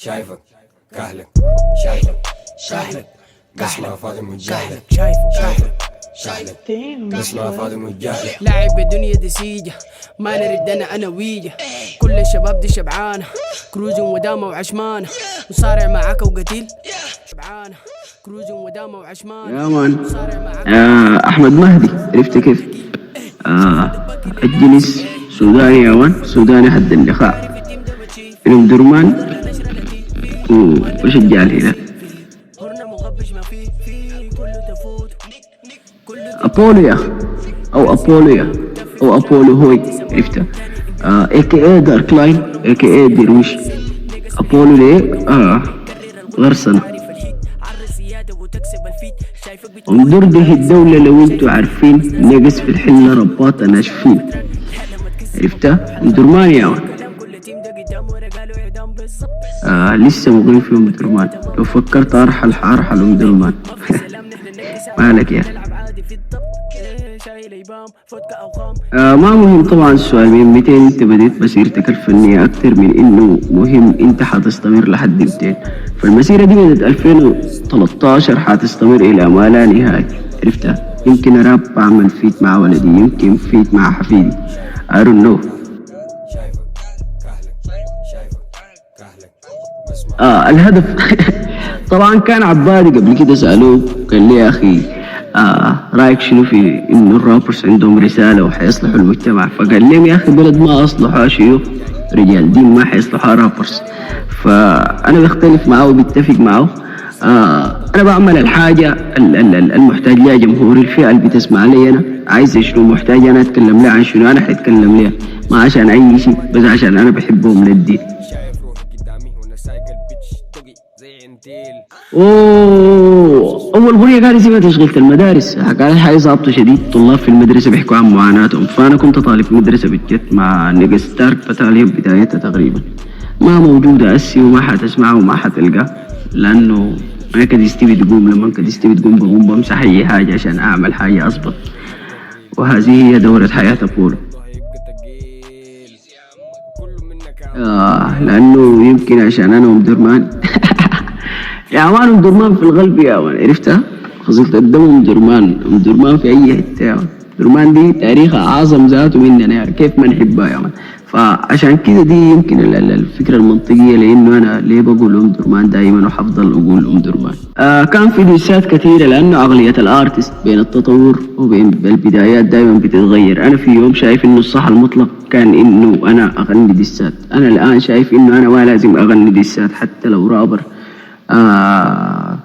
شايفك كهلك شايفك شايفك قسمة فاضي مجاهلك شايفك قسمة فاضي مجاهلك. لاعب الدنيا دي سيجة ما نرد انا ويجا كل الشباب دي شبعانة كروزن ودامة وعشمانة وصارع معاك وقتيل شبعانة كروزن ودامة وعشمانة يا مان يا أحمد مهدي عرفت كيف؟ الجنس سوداني يا مان سوداني حد اللقاء من درمان وشجع الهلال. أبولو أو أبولو أو أبولو هوي عرفته AKA دارك لاين AKA درويش. أبولو ليه غرسنة انظر به الدولة لو انتوا عارفين نقص في الحلة رباطة ناشفين عرفته درمان يا مان. لسه مغرم في أم درمان لو فكرت أرحل أم درمان مالك يا ما مهم طبعا السؤال من 200 انت بديت مسيرتك الفنية أكتر من إنه مهم انت حتستمر لحد 200. فالمسيرة دي بدت 2013 حتستمر إلى ما لا نهاية عرفتها. يمكن أراب أعمل فيت مع ولدي يمكن فيت مع حفيدي I don't know. الهدف طبعا كان عبادي قبل كده سألوه قال لي يا أخي رأيك شنو في إنه الرابرز عندهم رسالة وحيصلحوا المجتمع؟ فقال لهم يا أخي بلد ما أصلحها شيوخ رجال دين ما حيصلحها رابرز. فأنا بختلف معه وبتفق معه. أنا بعمل الحاجة المحتاج لها جمهور الفئة اللي بتسمع لي. أنا عايز شنو محتاج أنا أتكلم لها عن شنو أنا حيتكلم لها ما عشان أي شيء بس عشان أنا بحبهم للدين. أول أغنية كان اسمها تشغيلة المدارس كانت حاجة ظابطة شديد. طلاب في المدرسة بيحكوا عن معاناتهم فأنا كنت طالب في مدرسة بالجد مع نيجا ستارك بتالية بدايتها تقريبا ما موجودة أسي وما حتسمعها وما حتلقى لأنه أنا كديستي بتقوم لما كديستي بتقوم بقوم بمسح أي حاجة عشان أعمل حاجة أصبت. وهذه هي دورة حياة أبولو. لأنه يمكن عشان أنا أم يا مان أم درمان في القلب يا مان عرفتها. خزلت الدم أم درمان في أي حتة يا مان. درمان دي تاريخها أعظم ذاته مننا يعني كيف ما نحبها يا مان. فعشان كده دي يمكن الفكرة المنطقية لأنه أنا ليه بقول أم درمان دائما وحفضل أقول أم درمان. كان في ديسات كثيرة لأنه عقلية الآرتست بين التطور وبين البدايات دائما بتتغير. أنا في يوم شايف إنه الصح المطلق كان إنه أنا أغني ديسات. أنا الآن شايف إنه أنا ما لازم أغني ديسات حتى لو رابر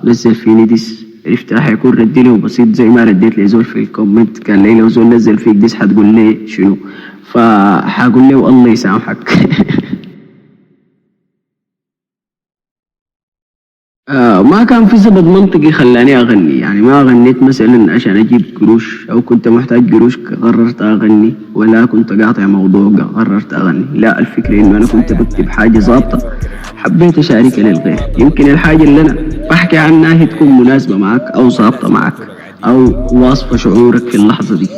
نزل فيني ديس عرفتها حيكون ردي له بسيط زي ما رديت لي زول في الكومنت كان لي لو زول نزل فيك ديس حتقول لي شنو فحقول له الله يسامحك. ما كان في سبب منطقي خلاني أغني يعني ما غنيت مثلا عشان أجيب قروش أو كنت محتاج قروش قررت أغني ولا كنت قاطع موضوع قررت أغني. لا الفكرة إنه أنا كنت بكتب حاجة ظابطة حبيت أشاركها للغير. يمكن الحاجة اللي أنا بحكي عنها هي تكون مناسبة معك أو ظابطة معك أو واصفة شعورك في اللحظة دي.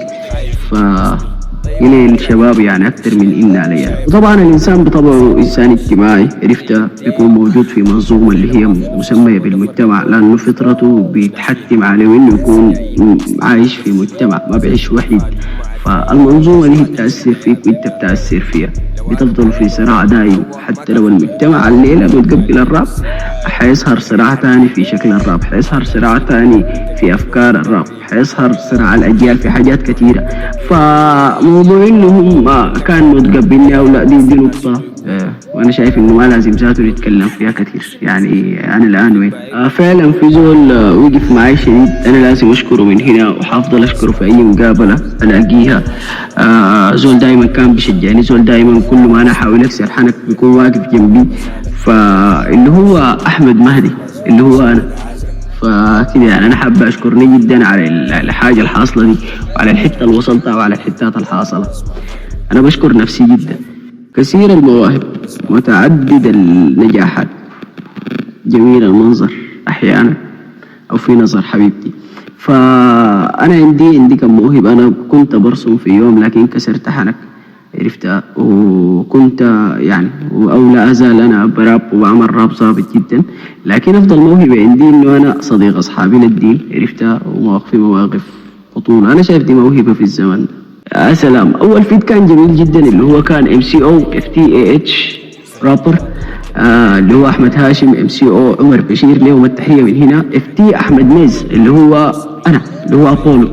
إلي الشباب يعني أكتر من إن عليها. وطبعا الإنسان بطبعه إنسان اجتماعي عرفته بيكون موجود في منظومة اللي هي مسمية بالمجتمع لأنه فطرته بيتحتم عليه إنه يكون عايش في مجتمع ما بيعيش وحيد. فالمنظومة اللي هي بتأثر فيك وإنت بتأثر فيها بتفضل في صراع دايم. حتى لو المجتمع الليلة متقبل الراب حيظهر صراع تاني في شكل الراب حيظهر صراع تاني في أفكار الراب حيظهر صراع الأجيال في حاجات كثيرة. فموضوع إنهم كان متقبلني أو لا دي نقطة وأنا شايف إنه ما لازم ذاته نتكلم فيها كثير. يعني أنا الآن وين فعلا في زول وقف معي شديد أنا لازم أشكره من هنا وحافظل أشكره في أي مقابلة ألاقيها. زول دايما كان بيشجعني زول دايما كل ما أنا أحاول أكسر حنك بيكون واقف جنبي. فاللي هو أحمد مهدي اللي هو أنا. فكده يعني أنا حابب أشكرني جدا على الحاجة الحاصلة دي وعلى الحتة اللي وصلتها وعلى الحتات الحاصلة. أنا بشكر نفسي جدا. كثير المواهب متعدد النجاحات جميل المنظر أحيانا أو في نظر حبيبتي. فأنا عندي كم موهبة. أنا كنت برسم في يوم لكن كسرت حنك عرفتها. وكنت يعني أو لا أزال أنا براب وبعمل راب ظابط جدا، لكن أفضل موهبة عندي إنه أنا صديق أصحابي للدين، عرفتها، ومواقف مواقف بطولة. أنا شايف دي موهبة في الزمن. يا سلام. أول فيد كان جميل جدا اللي هو كان MCO FTAH رابر، اللي هو أحمد هاشم، MCO عمر بشير، لهم التحية من هنا. FT أحمد ميز اللي هو أنا، اللي هو أبولو،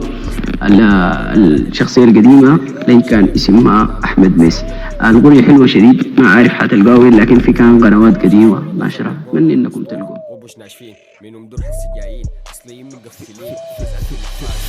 الشخصية القديمة اللي كان اسمها أحمد ميز. الغنية حلوة شديد، ما عارف حتلقاه وين، لكن في كان قنوات قديمة ناشرة، أتمنى إنكم تلقوه. غبوش ناشفين منهم دور السجايين اصليين مقفلين.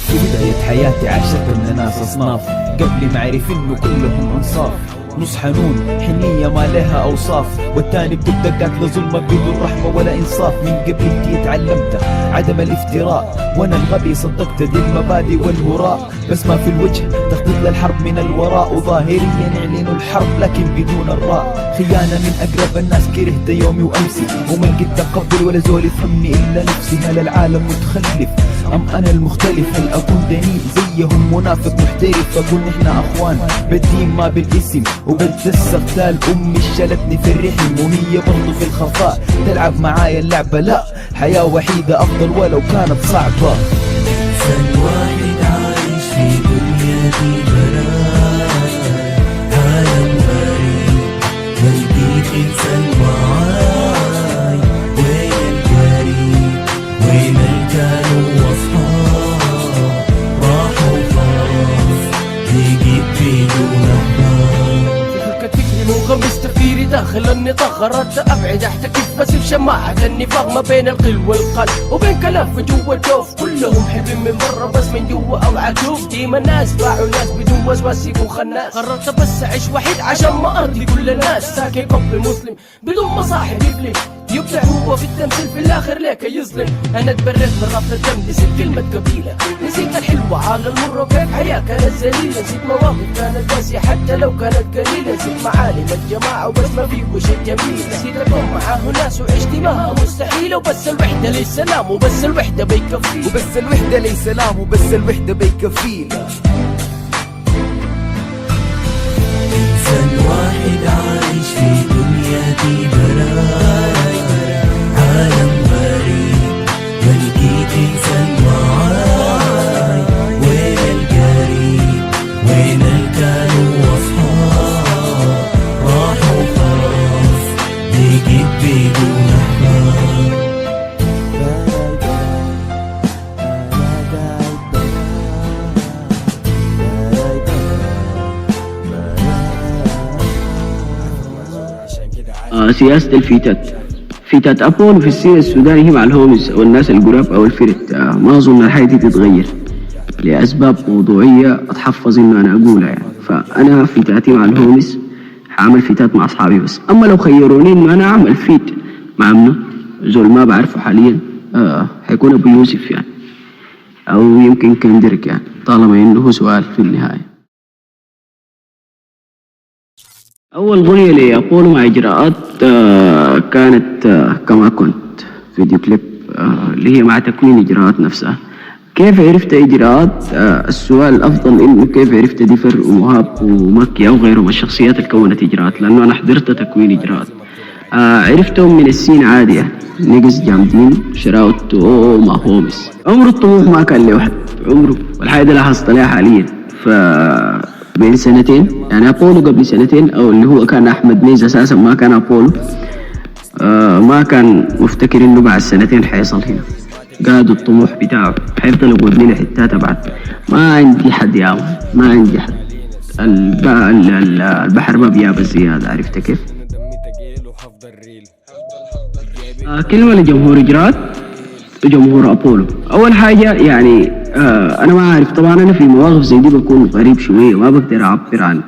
في بداية حياتي عاشت من ناس أصناف، قبل ما أعرف إنه كلهم أنصاف. نص حنون حنية ما لها أوصاف، والتاني بتبدأ قاتل ظلمة بدون رحمة ولا إنصاف. من قبل تعلمت عدم الافتراء، وأنا الغبي صدقت دي المبادئ والهراء. بس ما في الوجه تخطيط للحرب من الوراء، وظاهريا يعلنوا الحرب لكن بدون الراء. خيانة من أقرب الناس كرهت يومي وأمسي، وما لقيت تقبل ولا زول يفهمني إلا نفسي. هل العالم متخلف أم أنا المختلف؟ هل أكون دنيء زيهم منافق محترف؟ أقول نحن أخوان بالدين ما بالاسم، وبالتسغتال أمي شلتني في الرحم، وهي برضو في الخفاء تلعب معايا اللعبة. لا، حياة وحيدة أفضل ولو كانت صعبة. إنسان واحد عايش في دنيا دي بلاء، عالم غريب ما لقيت إنسان معاي. وين القريب وين الكانوا وأصحاب، راحوا خلاص لقيت بدون أحباب. منغمس تفكيري داخل النطاق، قررت ابعد احتكف بس في شماعة النفاق ما بين القل والقل، وبين كلام في جوا الجوف. كلهم حلوين من برا بس من جوا او عجوف. ديما ناس باعوا ناس بدون وسواس يبقوا خناس. قررت بس اعيش وحيد عشان ما ارضي كل الناس. ساكن قبل مسلم بدون مصاحب يفلم، يبدع هو في التمثيل في الاخر ليك يظلم. انا تبررت من رفض الدم، نسيت كلمة قبيلة، نسيت الحلوة على المرة وكيف حياة كانت ذليلة. نسيت مواقف كانت قاسية حتى لو كانت قليلة. نسيت معالم الجماعة وبس ما في وشي جميل. نسيت اكون معاه ناس وعشت معها مستحيلة. وبس الوحدة ليس سلام وبس الوحدة بيكفي، وبس الوحدة ليس سلام وبس الوحدة بيكفينا. إنسان واحد عايش في دنيا دي بلاء، عالم غريب ما لقيت إنسان معاي. وين القريب وين الكانوا وأصحاب، راحوا خلاص لقيت بدون أحباب. سياسة الفيتات، فيتات أبولو في السياسة السودانية هي مع الهومز أو الناس القراب أو الفرد. ما أظن الحياة دي تتغير لأسباب موضوعية أتحفظ إنه أنا أقولها يعني. فأنا فيتاتي مع الهومز، حاعمل فيتات مع أصحابي بس. أما لو خيروني إنه أنا أعمل فيت مع منه زول ما بعرفه حاليا، حيكون أبو يوسف يعني، أو يمكن كندريك يعني، طالما إنه هو سؤال في النهاية. أول غنية لأبولو مع إجراءات كانت كما كنت فيديو كليب، اللي هي مع تكوين إجراءات نفسها. كيف عرفت إجراءات؟ السؤال الأفضل إنه كيف عرفت ديفر ومهاب ومكي أو غيرهم الشخصيات اللي كونت إجراءات، لأنه أنا حضرت تكوين إجراءات. عرفتهم من السين عادي يعني، نقص جامدين شراوت مع هومس. عمره الطموح ما كان له واحد عمره، والحاجة دي لاحظت عليها حاليا. بين سنتين يعني أبولو قبل سنتين، أو اللي هو كان أحمد ميز أساسا ما كان أبولو، ما كان مفتكر إنه بعد سنتين حيصل هنا. قادوا الطموح بتاعه حيفضل يقود لنا حتات بعد. ما عندي حد يا ما عندي حد. البحر ما بيابس زيادة، عرفت كيف؟ كلمة لجمهور إجراءات وجمهور أبولو. أول حاجة يعني أنا ما أعرف طبعا، أنا في مواقف زي دي بكون غريب شوية، ما بقدر أعبر عن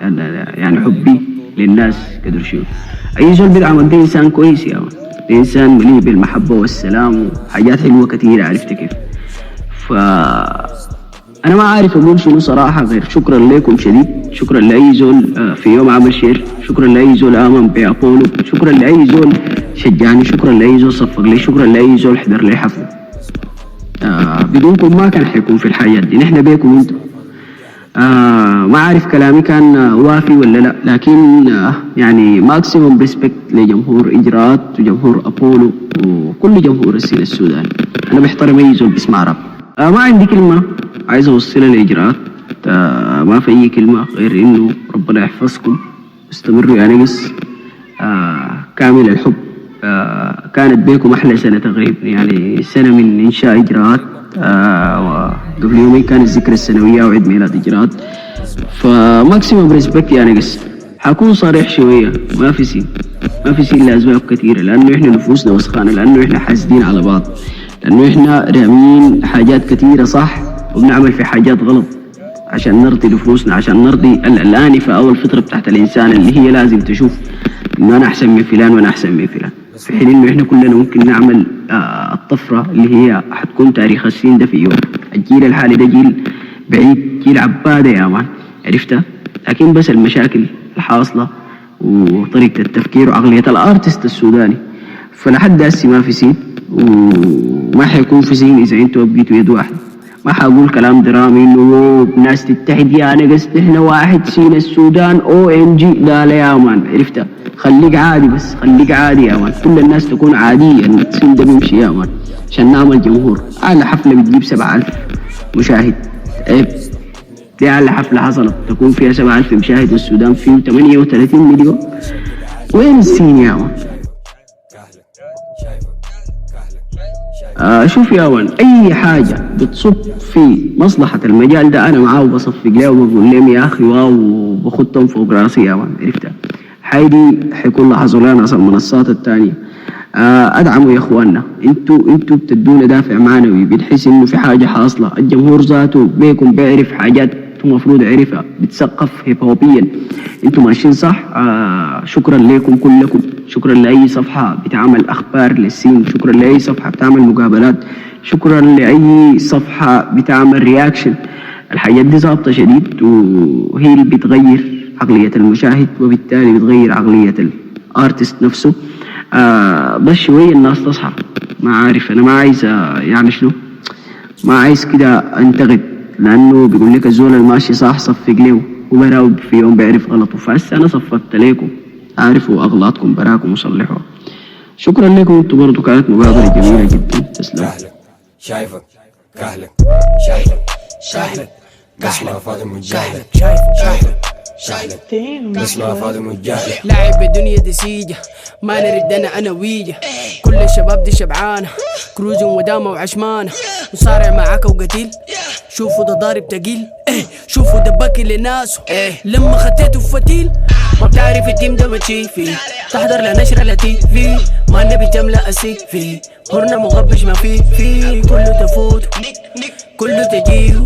يعني حبي للناس قدر شو. أي زول بيدعم ده إنسان كويس يا مان، إنسان مليء بالمحبة والسلام وحاجات حلوة كتيرة، عرفت كيف؟ أنا ما عارف أقول شنو صراحة غير شكرا لكم شديد. شكرا لأي زول في يوم عمل شير، شكرا لأي زول آمن بأبولو، شكرا لأي زول شجعني، شكرا لأي زول صفق لي، شكرا لأي زول حضر لي حفله. بدونكم ما كان حيكون في الحياة دي، نحن بيكم انتم. ما عارف كلامي كان وافي ولا لا، لكن يعني ماكسيموم ريسبكت لجمهور إجراءات وجمهور أبولو وكل جمهور السين السوداني. أنا بحترم أي زول بيسمع راب. ما عندي كلمة عايز أوصلها لإجراءات، ما في أي كلمة غير إنه ربنا يحفظكم، استمروا يا نقص. كامل الحب. كانت بيكم أحلى سنة تقريبا، يعني سنة من إنشاء إجراءات. قبل يومين كانت الذكرى السنوية وعيد ميلاد إجراءات، فماكسيموم ريسبكت يا نقص. حكون صريح شوية، ما في سين لأسباب كثيرة، لأنه إحنا نفوسنا وسخانة، لأنه إحنا حاسدين على بعض، لأنه إحنا رامين حاجات كثيرة صح وبنعمل في حاجات غلط عشان نرضي نفوسنا، عشان نرضي الآنفة أو الفطرة بتاعت الإنسان اللي هي لازم تشوف إنه أنا أحسن من فلان وأنا أحسن من فلان، في حين إنه إحنا كلنا ممكن نعمل الطفرة اللي هي حتكون تاريخ السين ده في يوم. الجيل الحالي ده جيل بعيد، جيل عبادة يا مان، عرفتها؟ لكن بس المشاكل الحاصلة وطريقة التفكير وعقلية الارتست السوداني، فلحد هسه ما في سين وما حيكون في سين إذا أنتوا بقيتوا يد واحدة. ما حقول كلام درامي إنه ناس تتحد يا نقص إحنا واحد سين السودان OMG، لا يا مان، عرفتها؟ خليك عادي، بس خليك عادي يا مان، كل الناس تكون عادية، السين ده بيمشي يا مان عشان نعمل جمهور. أعلى حفلة بتجيب 7000 مشاهد، عيب. دي أعلى حفلة حصلت تكون فيها 7000 مشاهد والسودان فيه 38 مليون. وين السين يا مان؟ شوف يا مان، أي حاجة بتصب في مصلحة المجال ده أنا معاه وبصفق له وبقول لهم يا أخي واو وبخدهم فوق راسي يا مان، عرفتها؟ حيدي حيكون لاحظوا لنا ناس المنصات التانية. أدعموا يا إخواننا، انتوا بتدونا دافع معنوي، بنحس إنه في حاجة حاصلة، الجمهور ذاته بيكم بيعرف حاجات المفروض يعرفها، بتثقف هيب هوبيا، انتوا ماشيين صح. شكرا لكم كلكم، شكرا لأي صفحة بتعمل أخبار للسين، شكرا لأي صفحة بتعمل مقابلات، شكرا لأي صفحة بتعمل رياكشن. الحاجات دي ظابطة شديد وهي اللي بتغير عقلية المشاهد وبالتالي بتغير عقلية الارتست نفسه. بس شوية الناس تصحى. ما عارف أنا ما عايز يعني شنو، ما عايز كده أنتقد، لأنه بيقول لك الزول الماشي صح صفق له وبراو في يوم بيعرف غلطه، فهسه أنا صفقت لكم، عارفوا أغلاطكم براكم وصلحوا. شكرا لكم، انتوا برضو كانت مبادرة جميلة جدا، تسلم. شايفك كهلك شايفك شايفك اسمع فاضل مجاهد شايلك اسمع فاضل مجاهد. لاعب بالدنيا دي سيجة، ما نرد أنا ويجة، كل الشباب دي شبعانة، كروز ودامة وعشمانة، وصارع معاك وقتيل، شوفوا ده ضارب تقيل، شوفوا ده باكي لناسه، لما خطيته فتيل، ما بتعرف التيم ده ماشي فيه، تحضر لنشرة لتيفي، ما النبي تملأ أسيك فيه، هرنا مغبش ما فيه كله تفوت كله تجيه.